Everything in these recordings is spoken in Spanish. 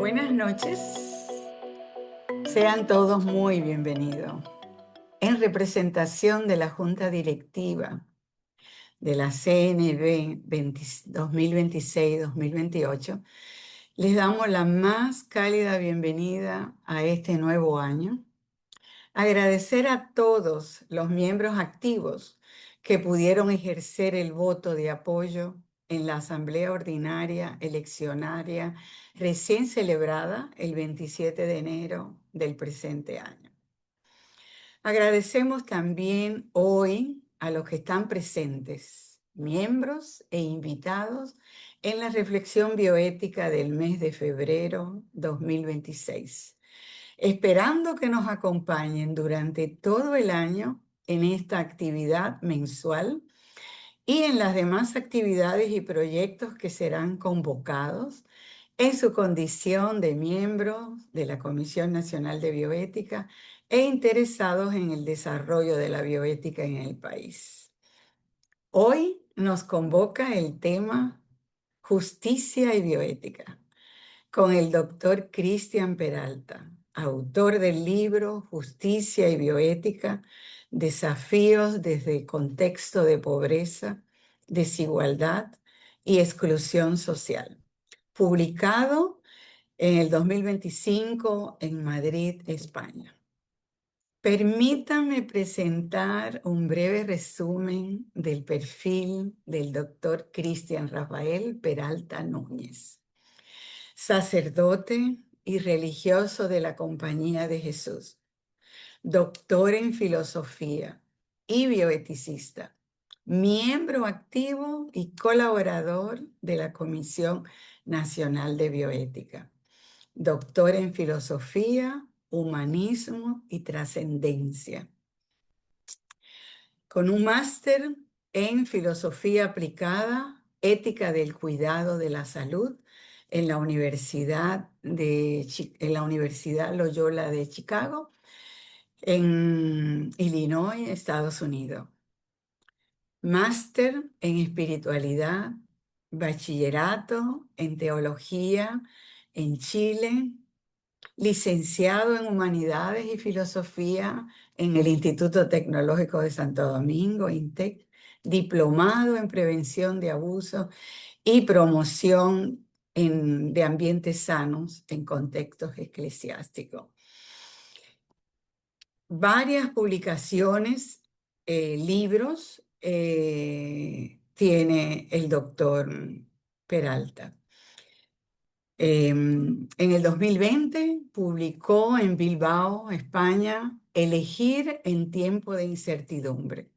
Buenas noches, sean todos muy bienvenidos. En representación de la Junta Directiva de la CNB 2026-2028, les damos la más cálida bienvenida a este nuevo año. Agradecer a todos los miembros activos que pudieron ejercer el voto de apoyo en la Asamblea Ordinaria Eleccionaria recién celebrada el 27 de enero del presente año. Agradecemos también hoy a los que están presentes, miembros e invitados en la reflexión bioética del mes de febrero 2026, esperando que nos acompañen durante todo el año en esta actividad mensual y en las demás actividades y proyectos que serán convocados en su condición de miembros de la Comisión Nacional de Bioética e interesados en el desarrollo de la bioética en el país. Hoy nos convoca el tema Justicia y Bioética, con el doctor Cristian Peralta, autor del libro Justicia y Bioética, Desafíos desde el contexto de pobreza, desigualdad y exclusión social, publicado en el 2025 en Madrid, España. Permítanme presentar un breve resumen del perfil del doctor Cristian Rafael Peralta Núñez, sacerdote y religioso de la Compañía de Jesús, doctor en filosofía y bioeticista, miembro activo y colaborador de la Comisión Nacional de Bioética, doctor en filosofía, humanismo y trascendencia, con un máster en filosofía aplicada, ética del cuidado de la salud en la Universidad Loyola de Chicago, en Illinois, Estados Unidos. Máster en espiritualidad, bachillerato en teología en Chile, licenciado en Humanidades y Filosofía en el Instituto Tecnológico de Santo Domingo, INTEC, diplomado en Prevención de Abusos y Promoción de Ambientes Sanos en Contextos Eclesiásticos. Varias publicaciones, libros, tiene el doctor Peralta. En el 2020 publicó en Bilbao, España, Elegir en tiempo de incertidumbre,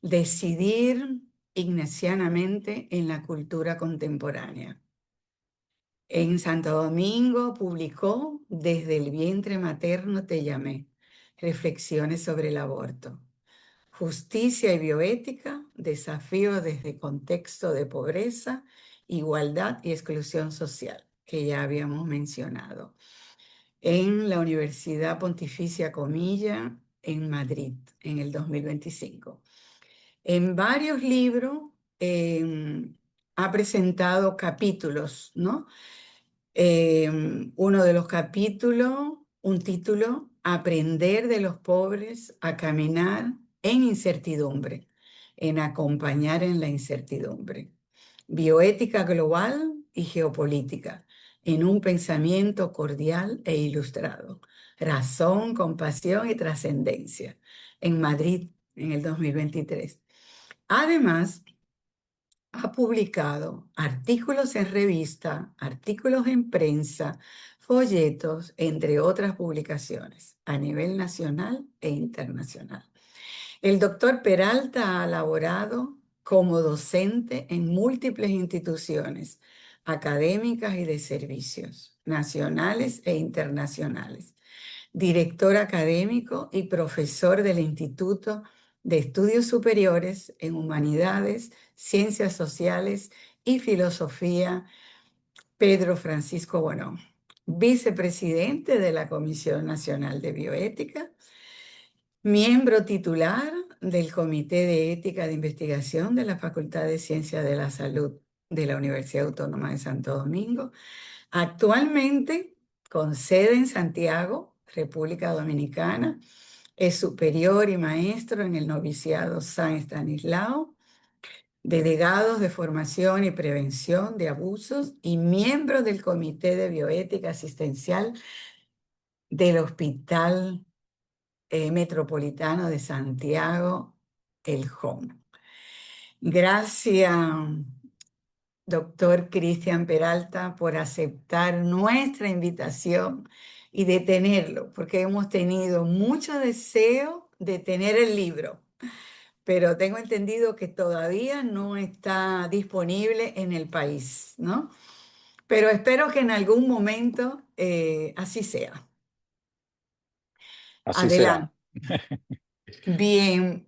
decidir ignacianamente en la cultura contemporánea. En Santo Domingo publicó Desde el vientre materno te llamé, reflexiones sobre el aborto. Justicia y bioética, desafío desde contexto de pobreza, igualdad y exclusión social, que ya habíamos mencionado, en la Universidad Pontificia Comilla, en Madrid, en el 2025. En varios libros ha presentado capítulos, ¿no? Uno de los capítulos, un título, Aprender de los pobres a caminar en incertidumbre, en acompañar en la incertidumbre. Bioética global y geopolítica, en un pensamiento cordial e ilustrado. Razón, compasión y trascendencia, en Madrid, en el 2023. Además, ha publicado artículos en revista, artículos en prensa, folletos, entre otras publicaciones, a nivel nacional e internacional. El doctor Peralta ha laborado como docente en múltiples instituciones académicas y de servicios, nacionales e internacionales, director académico y profesor del Instituto de Estudios Superiores en Humanidades, Ciencias Sociales y Filosofía, Pedro Francisco Bonón, vicepresidente de la Comisión Nacional de Bioética, miembro titular del Comité de Ética de Investigación de la Facultad de Ciencias de la Salud de la Universidad Autónoma de Santo Domingo. Actualmente con sede en Santiago, República Dominicana. Es superior y maestro en el noviciado San Estanislao, delegados de formación y prevención de abusos y miembro del Comité de Bioética Asistencial del Hospital Metropolitano de Santiago, el HOM. Gracias, doctor Cristian Peralta, por aceptar nuestra invitación y de tenerlo, porque hemos tenido mucho deseo de tener el libro, pero tengo entendido que todavía no está disponible en el país, ¿no? Pero espero que en algún momento así sea. Así será. Adelante. Bien,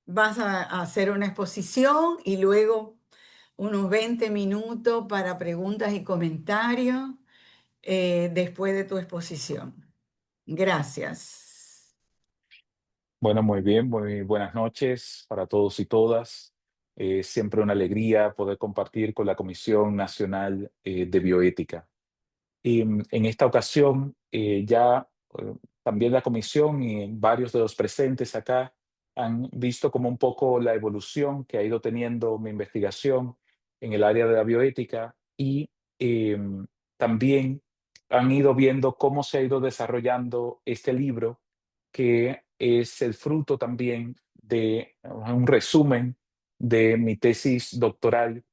vas a hacer una exposición y luego unos 20 minutos para preguntas y comentarios después de tu exposición. Gracias. Bueno, muy bien, muy buenas noches para todos y todas. Siempre una alegría poder compartir con la Comisión Nacional de Bioética. Y en esta ocasión, también la comisión y varios de los presentes acá han visto como un poco la evolución que ha ido teniendo mi investigación en el área de la bioética y también han ido viendo cómo se ha ido desarrollando este libro, que es el fruto también de un resumen de mi tesis doctoral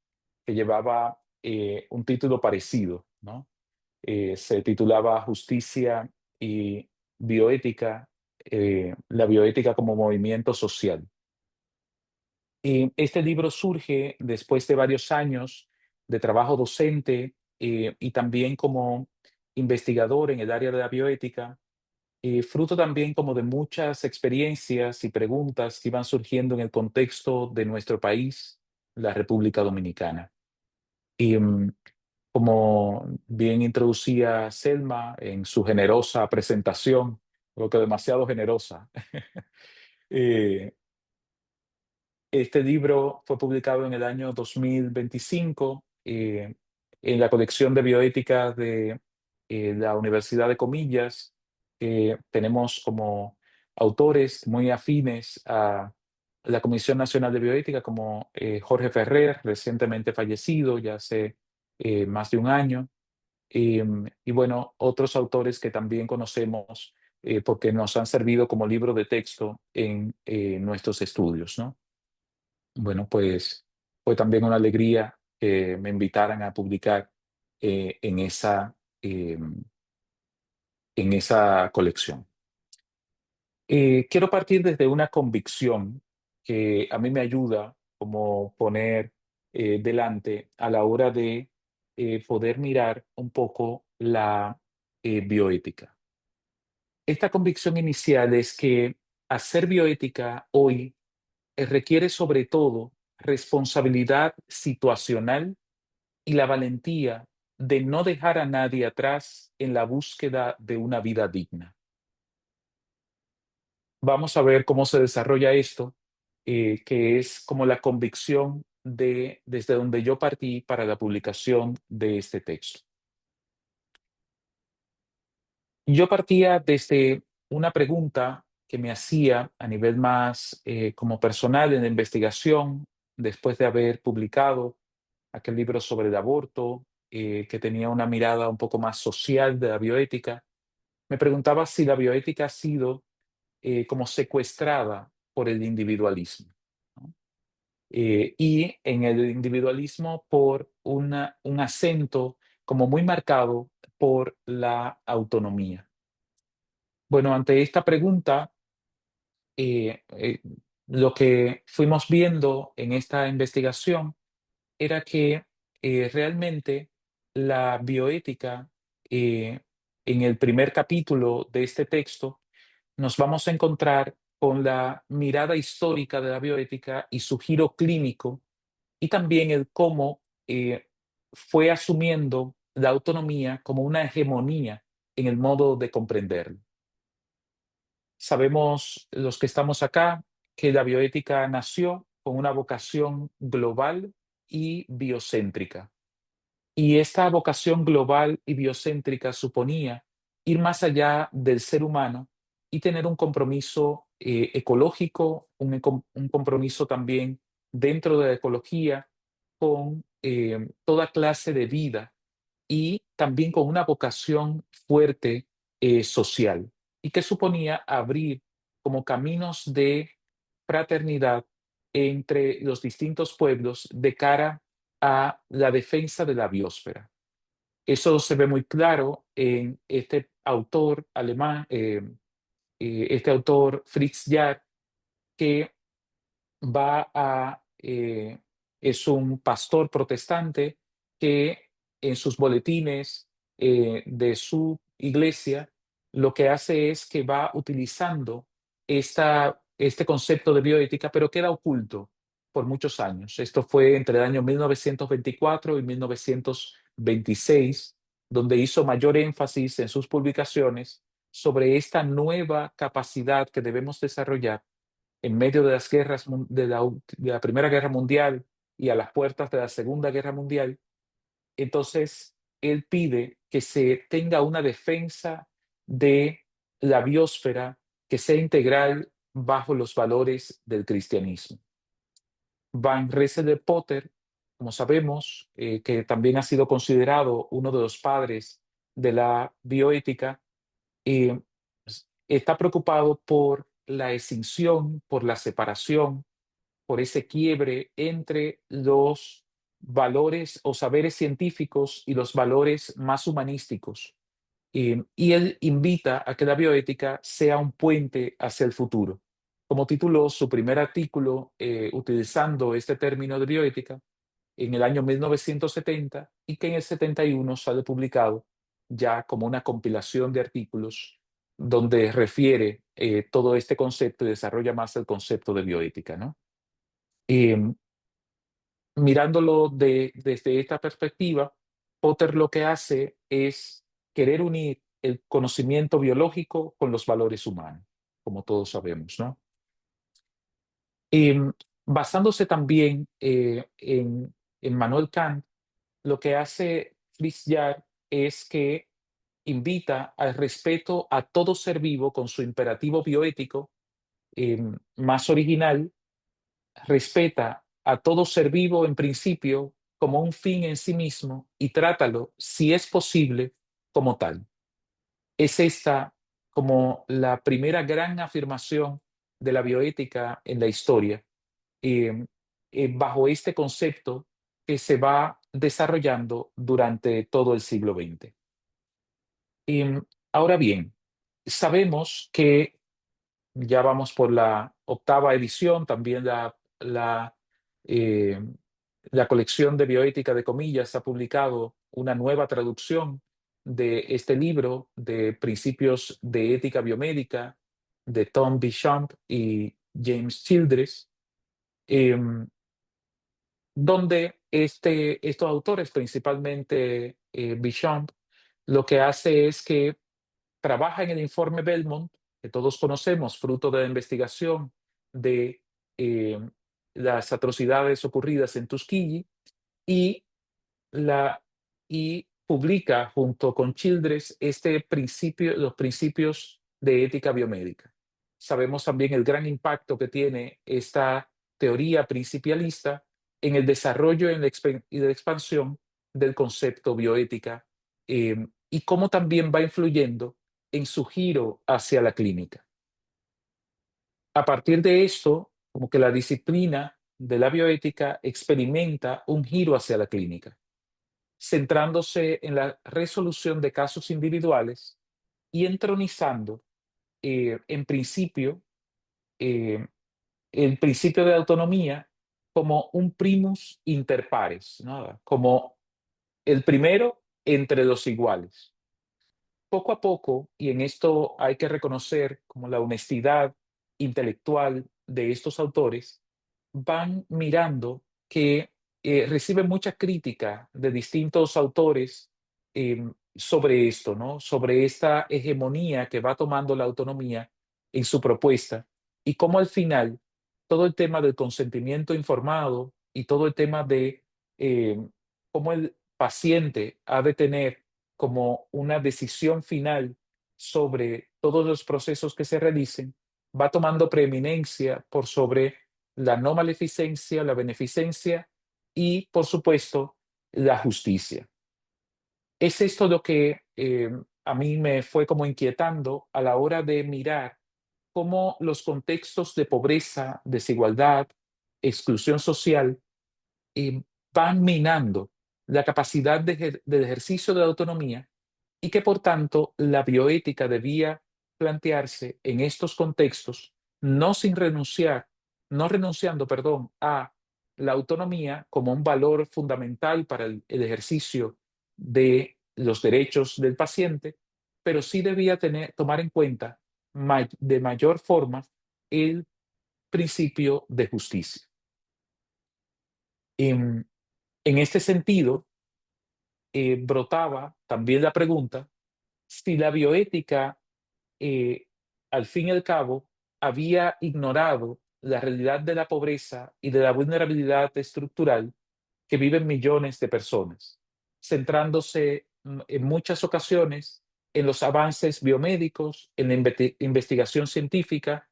que llevaba un título parecido, ¿no? Se titulaba Justicia y Bioética, la bioética como movimiento social. Y este libro surge después de varios años de trabajo docente y también como investigador en el área de la bioética, fruto también como de muchas experiencias y preguntas que iban surgiendo en el contexto de nuestro país, la República Dominicana. Y como bien introducía Selma en su generosa presentación, creo que demasiado generosa. eh, este libro fue publicado en el año 2025 en la colección de bioética de la Universidad de Comillas. Tenemos como autores muy afines a la Comisión Nacional de Bioética, como Jorge Ferrer, recientemente fallecido, ya hace más de un año. Y bueno, otros autores que también conocemos porque nos han servido como libro de texto en nuestros estudios, ¿no? Bueno, pues fue también una alegría que me invitaran a publicar en en esa colección. Quiero partir desde una convicción que a mí me ayuda como poner delante a la hora de poder mirar un poco la bioética. Esta convicción inicial es que hacer bioética hoy requiere sobre todo responsabilidad situacional y la valentía de no dejar a nadie atrás en la búsqueda de una vida digna. Vamos a ver cómo se desarrolla esto, que es como la convicción de desde donde yo partí para la publicación de este texto. Yo partía desde una pregunta que me hacía a nivel más como personal en la investigación, después de haber publicado aquel libro sobre el aborto, que tenía una mirada un poco más social de la bioética. Me preguntaba si la bioética ha sido como secuestrada por el individualismo, ¿no? Y en el individualismo por un acento como muy marcado por la autonomía. Bueno, ante esta pregunta, eh, eh, lo que fuimos viendo en esta investigación era que realmente la bioética, en el primer capítulo de este texto, nos vamos a encontrar con la mirada histórica de la bioética y su giro clínico, y también el cómo fue asumiendo la autonomía como una hegemonía en el modo de comprenderlo. Sabemos los que estamos acá que la bioética nació con una vocación global y biocéntrica. Y esta vocación global y biocéntrica suponía ir más allá del ser humano y tener un compromiso ecológico, un compromiso también dentro de la ecología con toda clase de vida y también con una vocación fuerte social y que suponía abrir como caminos de fraternidad entre los distintos pueblos de cara a la defensa de la biosfera. Eso se ve muy claro en este autor alemán, este autor Fritz Jarr, que va a, es un pastor protestante que en sus boletines de su iglesia lo que hace es que va utilizando este concepto de bioética, pero queda oculto por muchos años. Esto fue entre el año 1924 y 1926, donde hizo mayor énfasis en sus publicaciones sobre esta nueva capacidad que debemos desarrollar en medio de las guerras de la Primera Guerra Mundial y a las puertas de la Segunda Guerra Mundial. Entonces, él pide que se tenga una defensa de la biosfera que sea integral bajo los valores del cristianismo. Van Rensselaer-Potter, como sabemos, que también ha sido considerado uno de los padres de la bioética, eh, está preocupado por la escinsión, por la separación, por ese quiebre entre los valores o saberes científicos y los valores más humanísticos. Y él invita a que la bioética sea un puente hacia el futuro. Como tituló su primer artículo utilizando este término de bioética en el año 1970 y que en el 71 sale publicado ya como una compilación de artículos donde refiere todo este concepto y desarrolla más el concepto de bioética, ¿no? Em, Mirándolo desde esta perspectiva, Potter lo que hace es querer unir el conocimiento biológico con los valores humanos, como todos sabemos, ¿no? Em, Basándose también en Manuel Kant, lo que hace Fritz Jarr es que invita al respeto a todo ser vivo con su imperativo bioético más original. Respeta a todo ser vivo en principio como un fin en sí mismo y trátalo, si es posible, como tal. Es esta como la primera gran afirmación de la bioética en la historia, eh, bajo este concepto que se va desarrollando durante todo el siglo XX. Ahora bien, sabemos que ya vamos por la octava edición, también eh, la colección de bioética de comillas ha publicado una nueva traducción de este libro de principios de ética biomédica de Tom Bichamp y James Childress, em, donde estos autores, principalmente Bichamp, lo que hace es que trabaja en el informe Belmont, que todos conocemos, fruto de la investigación de eh, las atrocidades ocurridas en Tuskegee, y, la, y publica junto con Childress los principios de ética biomédica. Sabemos también el gran impacto que tiene esta teoría principialista en el desarrollo y la expansión del concepto bioética y cómo también va influyendo en su giro hacia la clínica. A partir de esto, como que la disciplina de la bioética experimenta un giro hacia la clínica, centrándose en la resolución de casos individuales y entronizando en principio eh, el principio de autonomía como un primus inter pares, ¿no? Como el primero entre los iguales. Poco a poco, y en esto hay que reconocer como la honestidad intelectual de estos autores, van mirando que reciben mucha crítica de distintos autores sobre esto, ¿no? Sobre esta hegemonía que va tomando la autonomía en su propuesta y cómo al final todo el tema del consentimiento informado y todo el tema de cómo paciente ha de tener como una decisión final sobre todos los procesos que se realicen, va tomando preeminencia por sobre la no maleficencia, la beneficencia y, por supuesto, la justicia. Es esto lo que a mí me fue como inquietando a la hora de mirar cómo los contextos de pobreza, desigualdad, exclusión social eh, van minando la capacidad del ejercicio de la autonomía y que por tanto la bioética debía plantearse en estos contextos, no sin renunciar, no renunciando, perdón, a la autonomía como un valor fundamental para el ejercicio de los derechos del paciente, pero sí debía tomar en cuenta de mayor forma el principio de justicia. En, en este sentido, brotaba también la pregunta si la bioética, eh, al fin y al cabo, había ignorado la realidad de la pobreza y de la vulnerabilidad estructural que viven millones de personas, centrándose en muchas ocasiones en los avances biomédicos, en la investigación científica,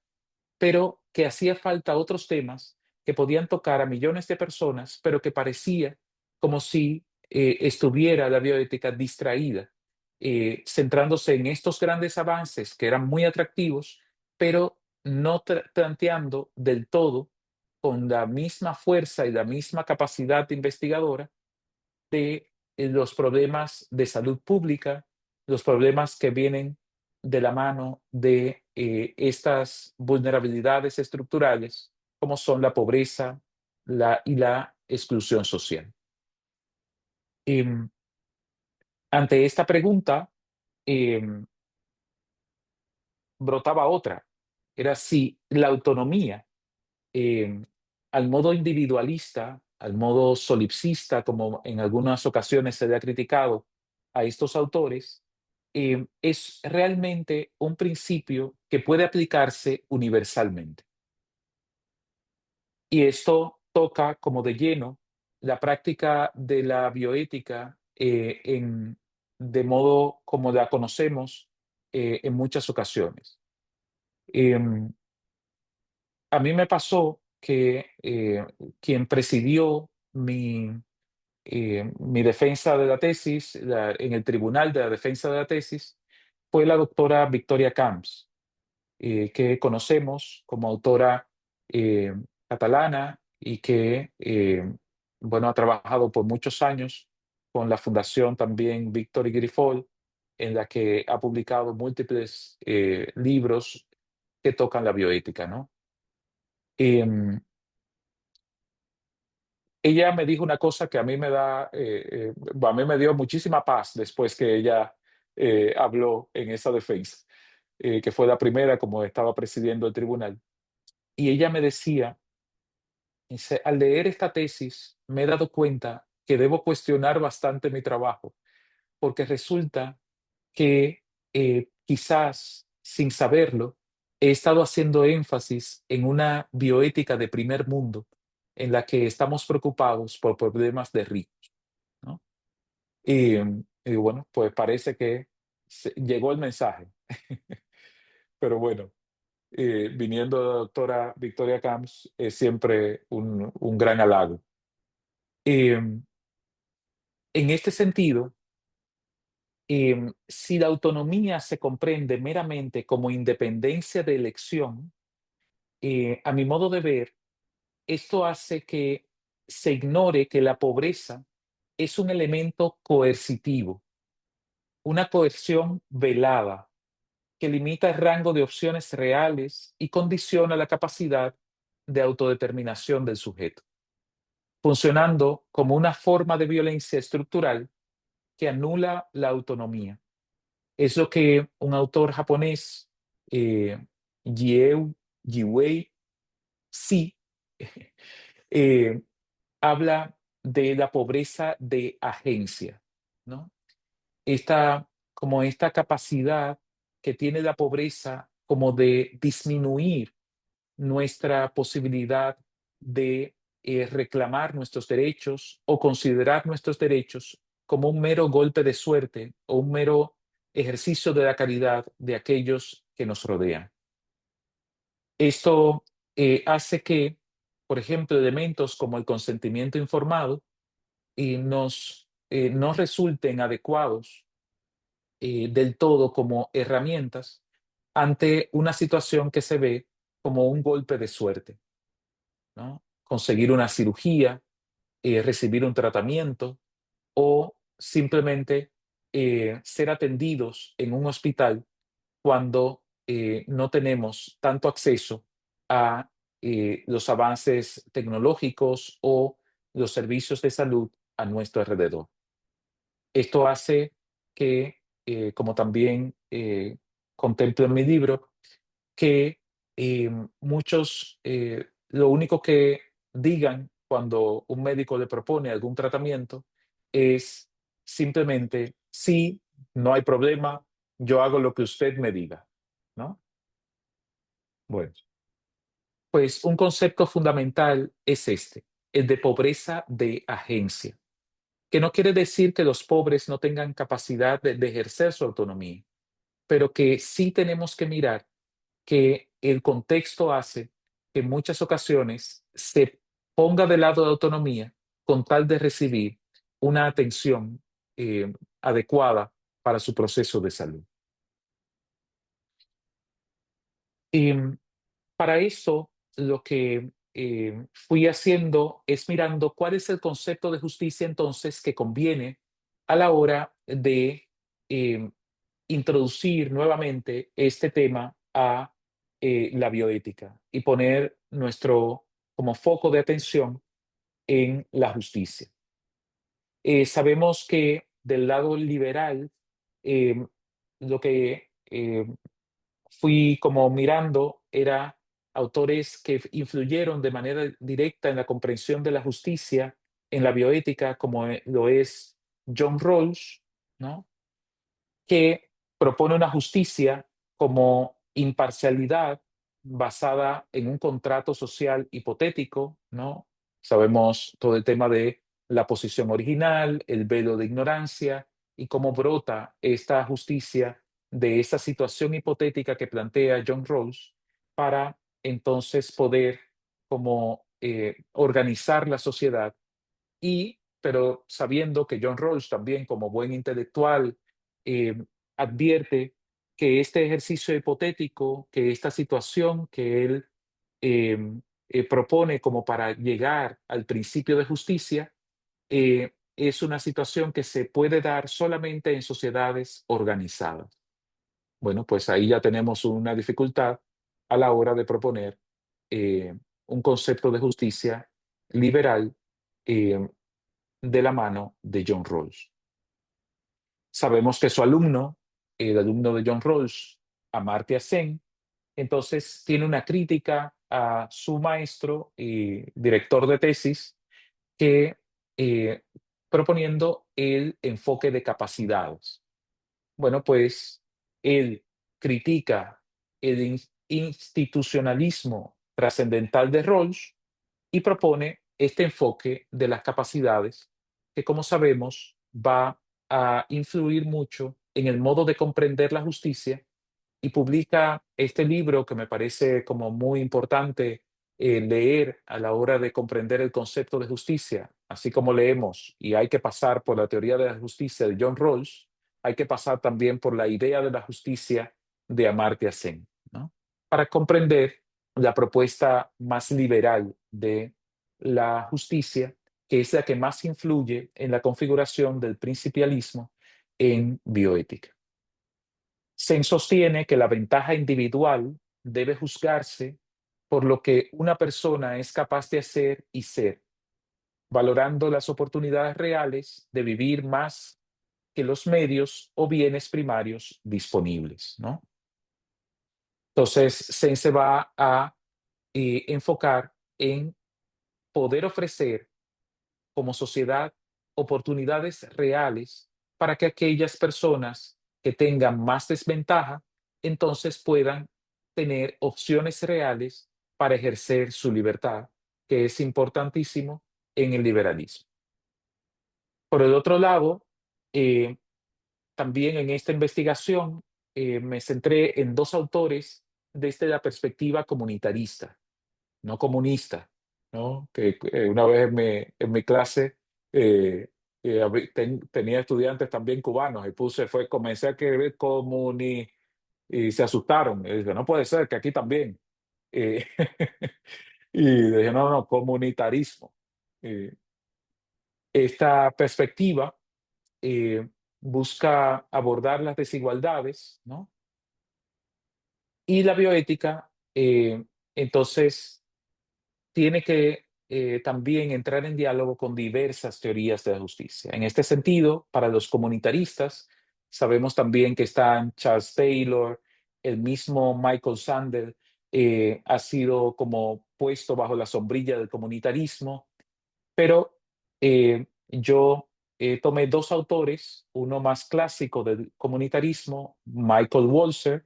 pero que hacía falta otros temas que podían tocar a millones de personas, pero que parecía como si estuviera la bioética distraída, centrándose en estos grandes avances que eran muy atractivos, pero no planteando del todo con la misma fuerza y la misma capacidad investigadora de los problemas de salud pública, los problemas que vienen de la mano de estas vulnerabilidades estructurales, como son la pobreza y la exclusión social. Em, Ante esta pregunta, em, brotaba otra. Era si la autonomía, eh, al modo individualista, al modo solipsista, como en algunas ocasiones se le ha criticado a estos autores, es realmente un principio que puede aplicarse universalmente. Y esto toca como de lleno la práctica de la bioética de modo como la conocemos en muchas ocasiones. Em, a mí me pasó que quien presidió mi defensa de la tesis en el tribunal de la defensa de la tesis fue la doctora Victoria Camps, que conocemos como autora eh, catalana y que, bueno, ha trabajado por muchos años con la Fundación también Víctor y Grifol, en la que ha publicado múltiples libros que tocan la bioética, ¿no? Em, Ella me dijo una cosa que a mí a mí me dio muchísima paz después que ella habló en esa defensa, que fue la primera como estaba presidiendo el tribunal. Y ella me decía, dice, al leer esta tesis me he dado cuenta que debo cuestionar bastante mi trabajo, porque resulta que quizás sin saberlo, he estado haciendo énfasis en una bioética de primer mundo en la que estamos preocupados por problemas de ricos, ¿no? Y bueno, pues parece que llegó el mensaje. Pero bueno, viniendo de la doctora Victoria Camps, es siempre un gran halago. Em, en este sentido, si la autonomía se comprende meramente como independencia de elección, a mi modo de ver, esto hace que se ignore que la pobreza es un elemento coercitivo, una coerción velada que limita el rango de opciones reales y condiciona la capacidad de autodeterminación del sujeto, funcionando como una forma de violencia estructural que anula la autonomía. Es lo que un autor japonés, eh, Jiwei Si, eh, habla de la pobreza de agencia, ¿no? Esta capacidad que tiene la pobreza como de disminuir nuestra posibilidad de reclamar nuestros derechos o considerar nuestros derechos como un mero golpe de suerte o un mero ejercicio de la caridad de aquellos que nos rodean. Esto hace que, por ejemplo, elementos como el consentimiento informado no resulten adecuados del todo como herramientas ante una situación que se ve como un golpe de suerte, ¿no? Conseguir una cirugía, recibir un tratamiento o simplemente ser atendidos en un hospital cuando no tenemos tanto acceso a los avances tecnológicos o los servicios de salud a nuestro alrededor. Esto hace que, como también contemplo en mi libro, que muchos lo único que digan cuando un médico le propone algún tratamiento es simplemente, sí, no hay problema, yo hago lo que usted me diga, ¿no? Bueno, pues un concepto fundamental es este, el de pobreza de agencia, que no quiere decir que los pobres no tengan capacidad de ejercer su autonomía, pero que sí tenemos que mirar que el contexto hace que en muchas ocasiones se ponga de lado la autonomía con tal de recibir una atención adecuada para su proceso de salud. Em, para eso, lo que fui haciendo es mirando cuál es el concepto de justicia entonces que conviene a la hora de em, introducir nuevamente este tema a la bioética y poner nuestro como foco de atención en la justicia. Sabemos que del lado liberal, em, lo que fui como mirando era autores que influyeron de manera directa en la comprensión de la justicia en la bioética, como lo es John Rawls, ¿no? Que propone una justicia como imparcialidad basada en un contrato social hipotético, ¿no? Sabemos todo el tema de la posición original, el velo de ignorancia y cómo brota esta justicia de esa situación hipotética que plantea John Rawls para entonces poder como organizar la sociedad pero sabiendo que John Rawls también como buen intelectual eh, advierte que este ejercicio hipotético, que esta situación que él propone como para llegar al principio de justicia, es una situación que se puede dar solamente en sociedades organizadas. Bueno, pues ahí ya tenemos una dificultad a la hora de proponer eh, un concepto de justicia liberal eh, de la mano de John Rawls. Sabemos que su alumno, el alumno de John Rawls, Amartya Sen, entonces tiene una crítica a su maestro y director de tesis que proponiendo el enfoque de capacidades. Bueno, pues él critica el institucionalismo trascendental de Rawls y propone este enfoque de las capacidades que, como sabemos, va a influir mucho en el modo de comprender la justicia y publica este libro que me parece como muy importante leer a la hora de comprender el concepto de justicia, así como leemos y hay que pasar por la teoría de la justicia de John Rawls, hay que pasar también por la idea de la justicia de Amartya Sen, ¿no? Para comprender la propuesta más liberal de la justicia, que es la que más influye en la configuración del principialismo en bioética. Se sostiene que la ventaja individual debe juzgarse por lo que una persona es capaz de hacer y ser, valorando las oportunidades reales de vivir más que los medios o bienes primarios disponibles, ¿no? Entonces, se va a enfocar en poder ofrecer como sociedad oportunidades reales para que aquellas personas que tengan más desventaja, entonces puedan tener opciones reales para ejercer su libertad, que es importantísimo en el liberalismo. Por el otro lado, Eh, También en esta investigación me centré en dos autores desde la perspectiva comunitarista, no comunista, ¿no? Que una vez en mi clase tenía estudiantes también cubanos y comencé a escribir comuni y se asustaron. Y dije, no puede ser, que aquí también. Eh, y dije, no, no, comunitarismo. Eh, Esta perspectiva eh, busca abordar las desigualdades, ¿no? Y la bioética, entonces, tiene que también entrar en diálogo con diversas teorías de la justicia. En este sentido, para los comunitaristas, sabemos también que están Charles Taylor, el mismo Michael Sandel, ha sido como puesto bajo la sombrilla del comunitarismo, pero yo tomé dos autores, uno más clásico del comunitarismo, Michael Walzer,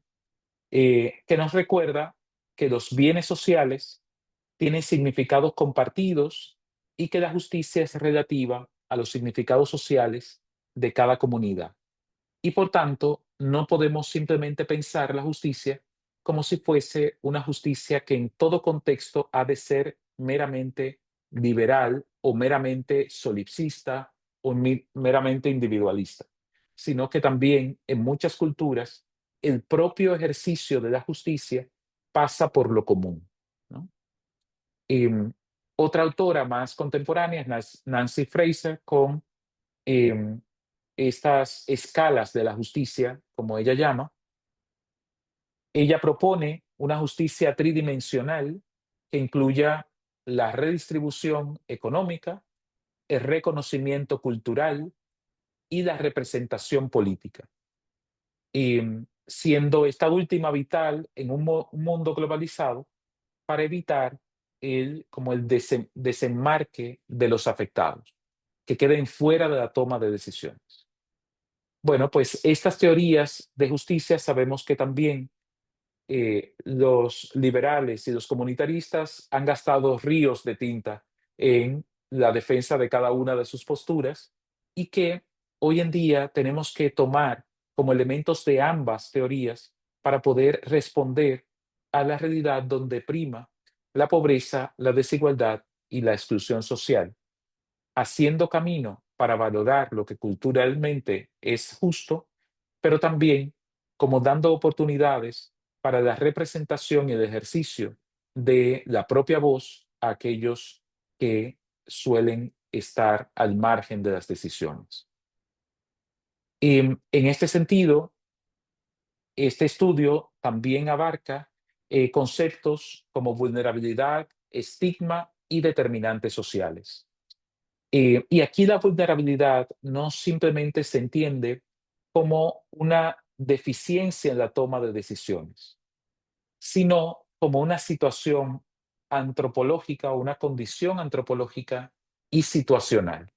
que nos recuerda que los bienes sociales tienen significados compartidos y que la justicia es relativa a los significados sociales de cada comunidad. Y por tanto, no podemos simplemente pensar la justicia como si fuese una justicia que en todo contexto ha de ser meramente liberal o meramente solipsista o meramente individualista, sino que también en muchas culturas el propio ejercicio de la justicia pasa por lo común, ¿no? Em, Otra autora más contemporánea es Nancy Fraser con em, estas escalas de la justicia, como ella llama. Ella propone una justicia tridimensional que incluya la redistribución económica, el reconocimiento cultural y la representación política. Siendo esta última vital en un mundo globalizado para evitar como el desenmarque de los afectados, que queden fuera de la toma de decisiones. Bueno, pues estas teorías de justicia sabemos que también los liberales y los comunitaristas han gastado ríos de tinta en la defensa de cada una de sus posturas y que hoy en día tenemos que tomar como elementos de ambas teorías para poder responder a la realidad donde prima la pobreza, la desigualdad y la exclusión social, haciendo camino para valorar lo que culturalmente es justo, pero también como dando oportunidades para la representación y el ejercicio de la propia voz a aquellos que suelen estar al margen de las decisiones. En este sentido, este estudio también abarca conceptos como vulnerabilidad, estigma y determinantes sociales. Y aquí la vulnerabilidad no simplemente se entiende como una deficiencia en la toma de decisiones, sino como una situación antropológica o una condición antropológica y situacional.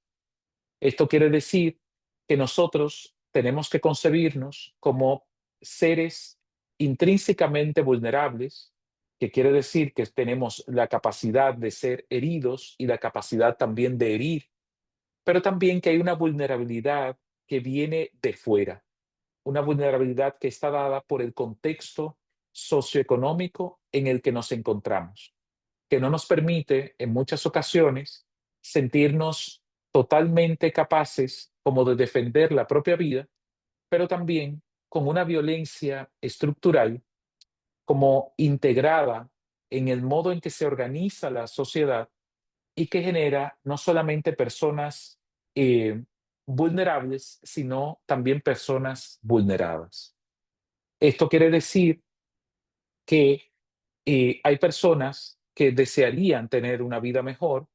Esto quiere decir que nosotros tenemos que concebirnos como seres intrínsecamente vulnerables, que quiere decir que tenemos la capacidad de ser heridos y la capacidad también de herir, pero también que hay una vulnerabilidad que viene de fuera, una vulnerabilidad que está dada por el contexto socioeconómico en el que nos encontramos, que no nos permite en muchas ocasiones sentirnos totalmente capaces como de defender la propia vida, pero también con una violencia estructural como integrada en el modo en que se organiza la sociedad y que genera no solamente personas vulnerables, sino también personas vulneradas. Esto quiere decir que hay personas que desearían tener una vida mejor,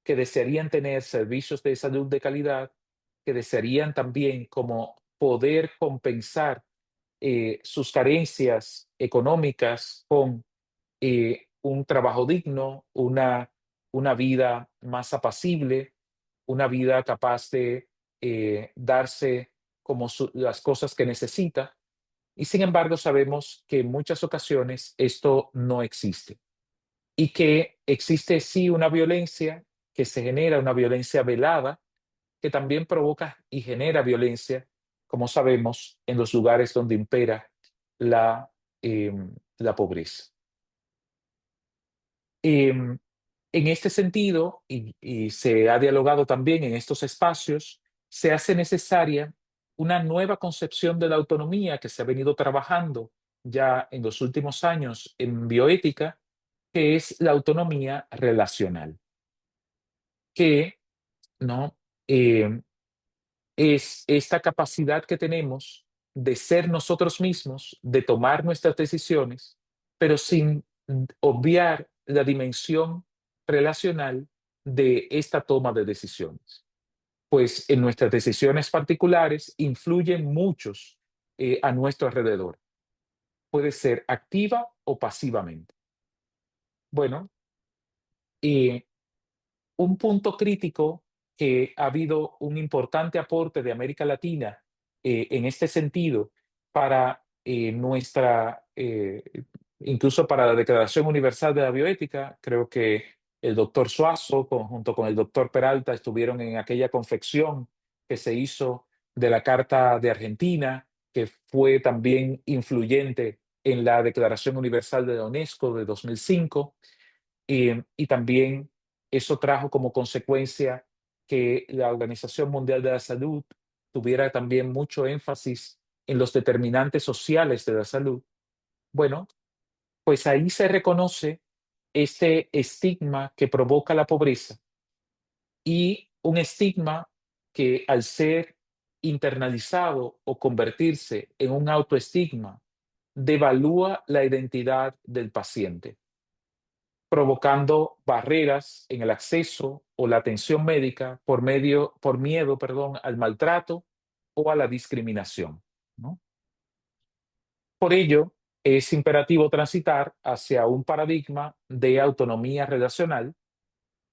que desearían tener servicios de salud de calidad, que desearían también como poder compensar sus carencias económicas con un trabajo digno, una vida más apacible, una vida capaz de darse como las cosas que necesita. Y sin embargo, sabemos que en muchas ocasiones esto no existe y que existe sí una violencia que se genera, una violencia velada, que también provoca y genera violencia, como sabemos, en los lugares donde impera la, la pobreza. Em, en este sentido, y se ha dialogado también en estos espacios, se hace necesaria una nueva concepción de la autonomía que se ha venido trabajando ya en los últimos años en bioética, que es la autonomía relacional, que ¿no? Em, es esta capacidad que tenemos de ser nosotros mismos, de tomar nuestras decisiones, pero sin obviar la dimensión relacional de esta toma de decisiones. Pues en nuestras decisiones particulares influyen muchos a nuestro alrededor. Puede ser activa o pasivamente. Bueno, y un punto crítico que ha habido un importante aporte de América Latina en este sentido para incluso para la Declaración Universal de la Bioética. Creo que el doctor Suazo, junto con el doctor Peralta, estuvieron en aquella confección que se hizo de la Carta de Argentina, que fue también influyente en la Declaración Universal de la UNESCO de 2005. Y también eso trajo como consecuencia que la Organización Mundial de la Salud tuviera también mucho énfasis en los determinantes sociales de la salud. Bueno, pues ahí se reconoce este estigma que provoca la pobreza, y un estigma que, al ser internalizado o convertirse en un autoestigma, devalúa la identidad del paciente, provocando barreras en el acceso o la atención médica por miedo, perdón, al maltrato o a la discriminación, ¿no? Por ello, es imperativo transitar hacia un paradigma de autonomía relacional,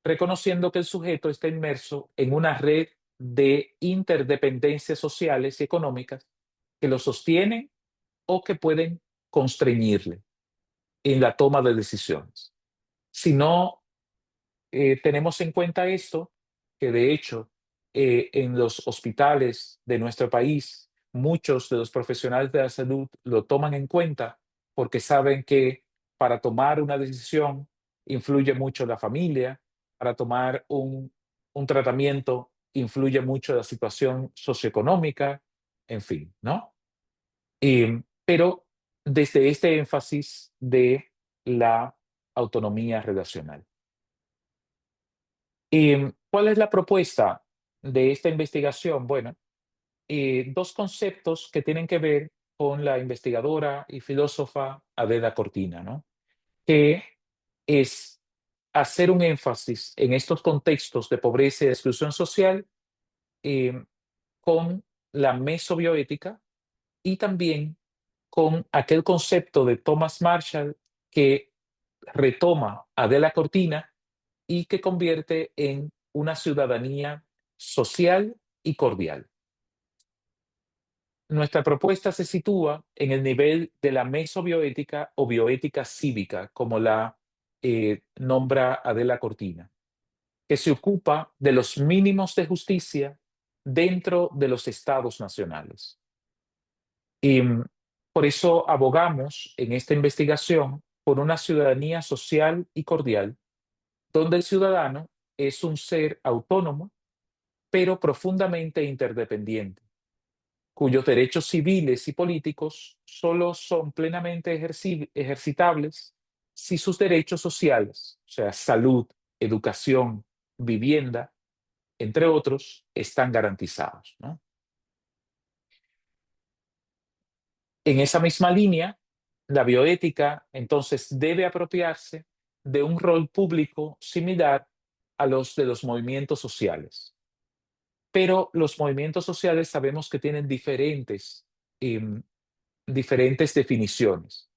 reconociendo que el sujeto está inmerso en una red de interdependencias sociales y económicas que lo sostienen o que pueden constreñirle en la toma de decisiones. Si no tenemos en cuenta esto, que de hecho en los hospitales de nuestro país, muchos de los profesionales de la salud lo toman en cuenta porque saben que para tomar una decisión influye mucho la familia, para tomar un tratamiento influye mucho la situación socioeconómica, en fin, ¿no? Pero desde este énfasis de la autonomía relacional. ¿Cuál es la propuesta de esta investigación? Bueno, dos conceptos que tienen que ver con la investigadora y filósofa Adela Cortina, ¿no? Que es hacer un énfasis en estos contextos de pobreza y de exclusión social, eh, con la mesobioética y también con aquel concepto de Thomas Marshall que retoma Adela Cortina y que convierte en una ciudadanía social y cordial. Nuestra propuesta se sitúa en el nivel de la mesobioética o bioética cívica, como la nombra Adela Cortina, que se ocupa de los mínimos de justicia dentro de los estados nacionales. Y por eso abogamos en esta investigación por una ciudadanía social y cordial, donde el ciudadano es un ser autónomo, pero profundamente interdependiente, cuyos derechos civiles y políticos solo son plenamente ejercitables si sus derechos sociales, o sea, salud, educación, vivienda, entre otros, están garantizados, ¿no? En esa misma línea, la bioética entonces debe apropiarse de un rol público similar a los de los movimientos sociales. Pero los movimientos sociales sabemos que tienen em, diferentes definiciones.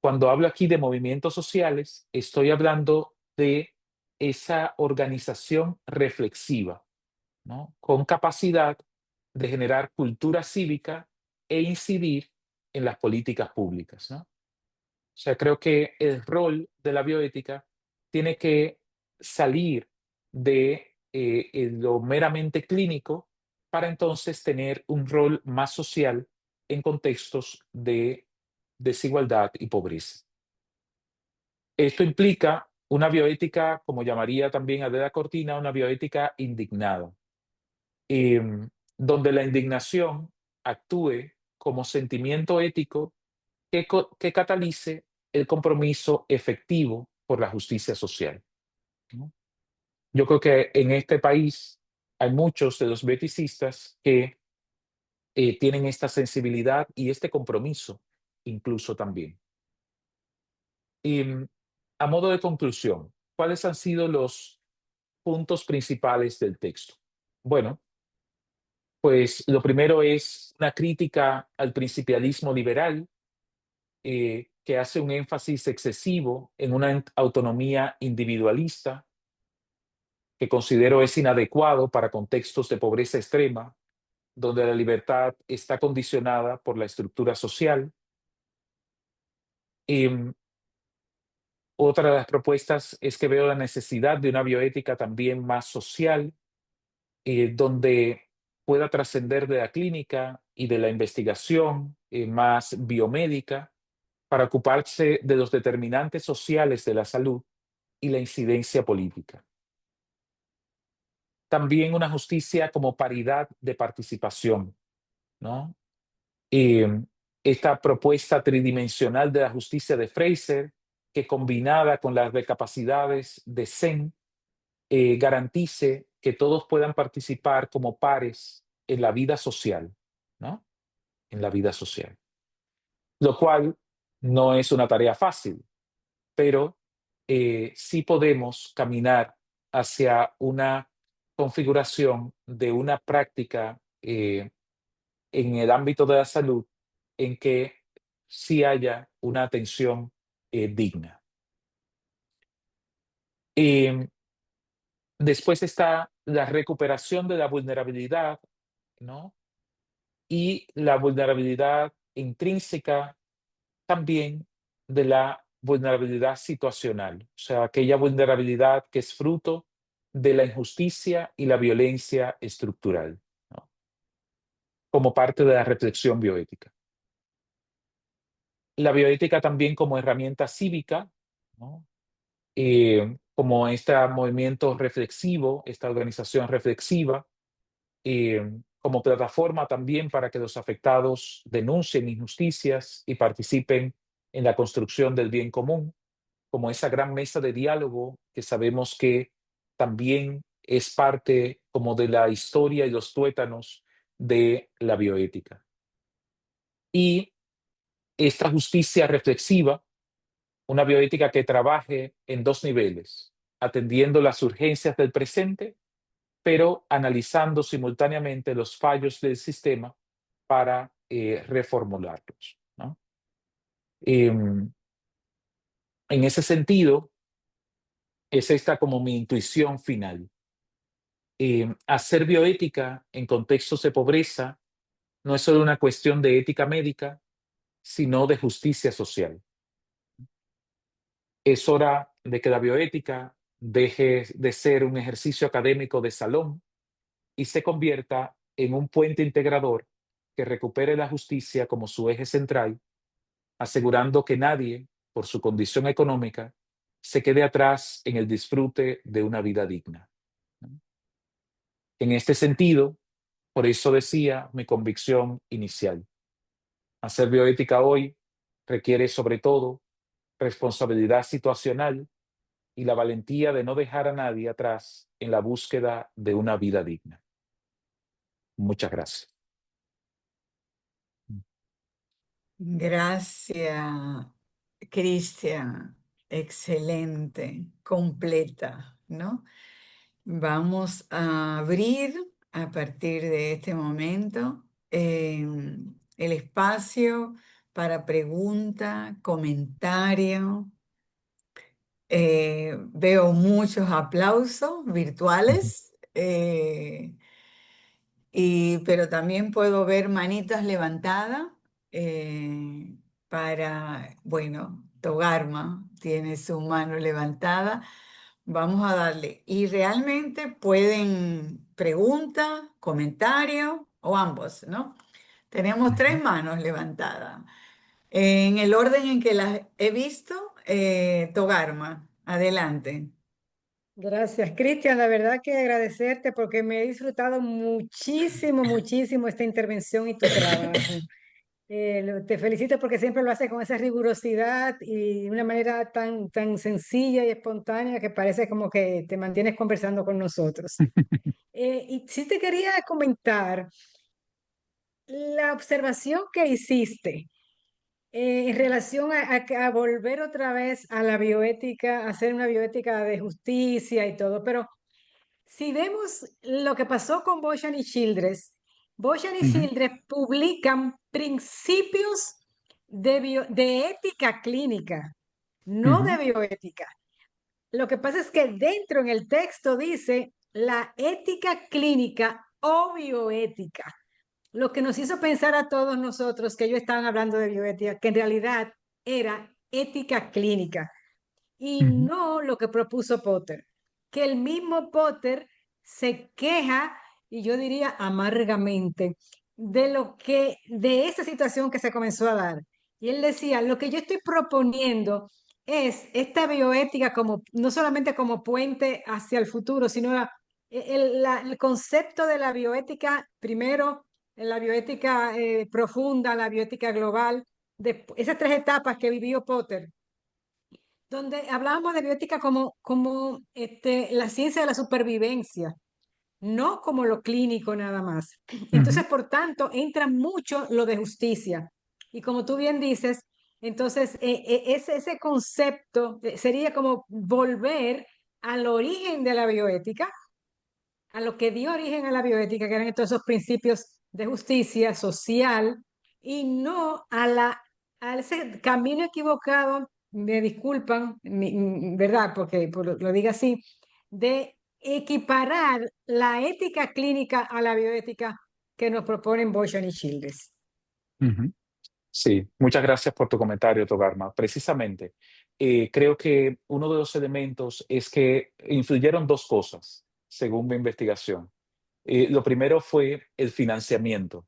Cuando hablo aquí de movimientos sociales, estoy hablando de esa organización reflexiva, ¿no? Con capacidad de generar cultura cívica e incidir en las políticas públicas, ¿no? O sea, creo que el rol de la bioética tiene que salir de en lo meramente clínico para entonces tener un rol más social en contextos de desigualdad y pobreza. Esto implica una bioética, como llamaría también Adela Cortina, una bioética indignada, em, donde la indignación actúe como sentimiento ético que catalice el compromiso efectivo por la justicia social, ¿no? Yo creo que en este país hay muchos de los bioeticistas que tienen esta sensibilidad y este compromiso incluso también. Y a modo de conclusión, ¿cuáles han sido los puntos principales del texto? Bueno, pues lo primero es una crítica al principialismo liberal, que hace un énfasis excesivo en una autonomía individualista que considero es inadecuado para contextos de pobreza extrema, donde la libertad está condicionada por la estructura social. Em, Otra de las propuestas es que veo la necesidad de una bioética también más social, donde pueda trascender de la clínica y de la investigación más biomédica para ocuparse de los determinantes sociales de la salud y la incidencia política. También una justicia como paridad de participación, ¿no? Eh, Esta propuesta tridimensional de la justicia de Fraser, que combinada con las de capacidades de Sen, garantice que todos puedan participar como pares en la vida social, ¿no? En la vida social. Lo cual no es una tarea fácil, pero sí podemos caminar hacia una configuración de una práctica en el ámbito de la salud en que sí haya una atención digna. Em, Después está la recuperación de la vulnerabilidad, ¿no? Y la vulnerabilidad intrínseca también de la vulnerabilidad situacional, o sea, aquella vulnerabilidad que es fruto de la injusticia y la violencia estructural, ¿no? Como parte de la reflexión bioética. La bioética también como herramienta cívica, ¿no? Como este movimiento reflexivo, esta organización reflexiva, como plataforma también para que los afectados denuncien injusticias y participen en la construcción del bien común, como esa gran mesa de diálogo que sabemos que también es parte como de la historia y los tuétanos de la bioética. Y esta justicia reflexiva, una bioética que trabaje en dos niveles, atendiendo las urgencias del presente, pero analizando simultáneamente los fallos del sistema para reformularlos, ¿no? Em, en ese sentido, es esta como mi intuición final. Hacer bioética en contextos de pobreza no es solo una cuestión de ética médica, sino de justicia social. Es hora de que la bioética deje de ser un ejercicio académico de salón y se convierta en un puente integrador que recupere la justicia como su eje central, asegurando que nadie, por su condición económica, se quede atrás en el disfrute de una vida digna, ¿no? En este sentido, por eso decía mi convicción inicial. Hacer bioética hoy requiere sobre todo responsabilidad situacional y la valentía de no dejar a nadie atrás en la búsqueda de una vida digna. Muchas gracias. Gracias, Cristian. Excelente, completa, ¿no? Vamos a abrir a partir de este momento el espacio para pregunta, comentario. Veo muchos aplausos virtuales, pero también puedo ver manitas levantadas bueno, Togarma tiene su mano levantada Vamos a darle. Y realmente pueden preguntas, comentarios o ambos, ¿no? Tenemos Ujú. tres manos levantadas. En el orden en que las he visto, Togarma, adelante. Gracias, Cristian. La verdad que agradecerte porque me he disfrutado muchísimo, muchísimo esta intervención y tu trabajo. Te felicito porque siempre lo haces con esa rigurosidad y de una manera tan sencilla y espontánea que parece como que te mantienes conversando con nosotros. Y sí te quería comentar la observación que hiciste en relación a volver otra vez a la bioética, a hacer una bioética de justicia y todo, pero si vemos lo que pasó con Boshan y Ujú, Childress publican principios de ética clínica, no de ujú, bioética. Lo que pasa es que dentro en el texto dice la ética clínica o bioética, lo que nos hizo pensar a todos nosotros que ellos estaban hablando de bioética, que en realidad era ética clínica y ujú, no lo que propuso Potter, que el mismo Potter se queja, y yo diría amargamente, de esa situación que se comenzó a dar. Y él decía, lo que yo estoy proponiendo es esta bioética como, no solamente como puente hacia el futuro, sino el concepto de la bioética, primero, la bioética profunda, la bioética global, de esas tres etapas que vivió Potter donde hablábamos de biótica como la ciencia de la supervivencia, no como lo clínico nada más. ujú, Entonces, por tanto, entra mucho lo de justicia. Y como tú bien dices, entonces ese concepto sería como volver al origen de la bioética, a lo que dio origen a la bioética, que eran todos esos principios de justicia social, y no a ese camino equivocado, me disculpan, ¿verdad? Porque lo diga así, de equiparar la ética clínica a la bioética que nos proponen Boshan y Childress. ujú. Sí, muchas gracias por tu comentario, Togarma. Precisamente, creo que uno de los elementos es que influyeron dos cosas, según mi investigación. Lo primero fue el financiamiento,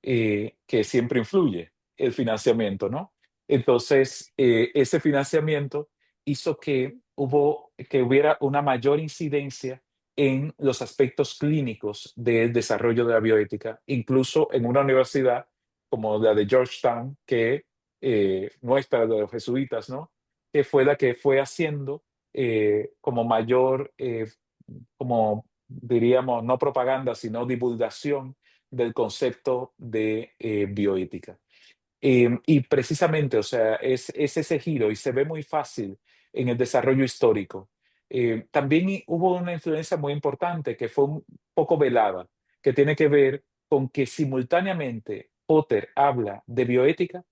que siempre influye, el financiamiento, ¿no? Entonces, ese financiamiento hizo que hubiera una mayor incidencia en los aspectos clínicos del desarrollo de la bioética, incluso en una universidad como la de Georgetown, que nuestra, de los jesuitas, ¿no? Que fue la que fue haciendo como mayor, como diríamos, no propaganda, sino divulgación del concepto de bioética. Y precisamente, o sea, es ese giro y se ve muy fácil en el desarrollo histórico. También hubo una influencia muy importante que fue un poco velada, que tiene que ver con que simultáneamente Potter habla de bioética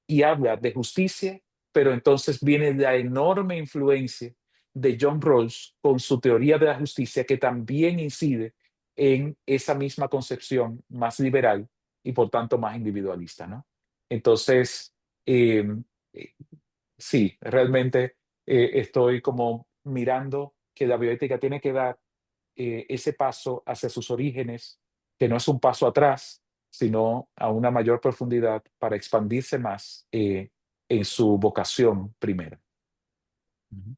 y habla de justicia, pero entonces viene la enorme influencia de John Rawls con su teoría de la justicia que también incide en esa misma concepción más liberal y por tanto más individualista, ¿no? Entonces, eh, eh, sí, realmente estoy como mirando que la bioética tiene que dar ese paso hacia sus orígenes, que no es un paso atrás, sino a una mayor profundidad para expandirse más en su vocación primera. Ujú,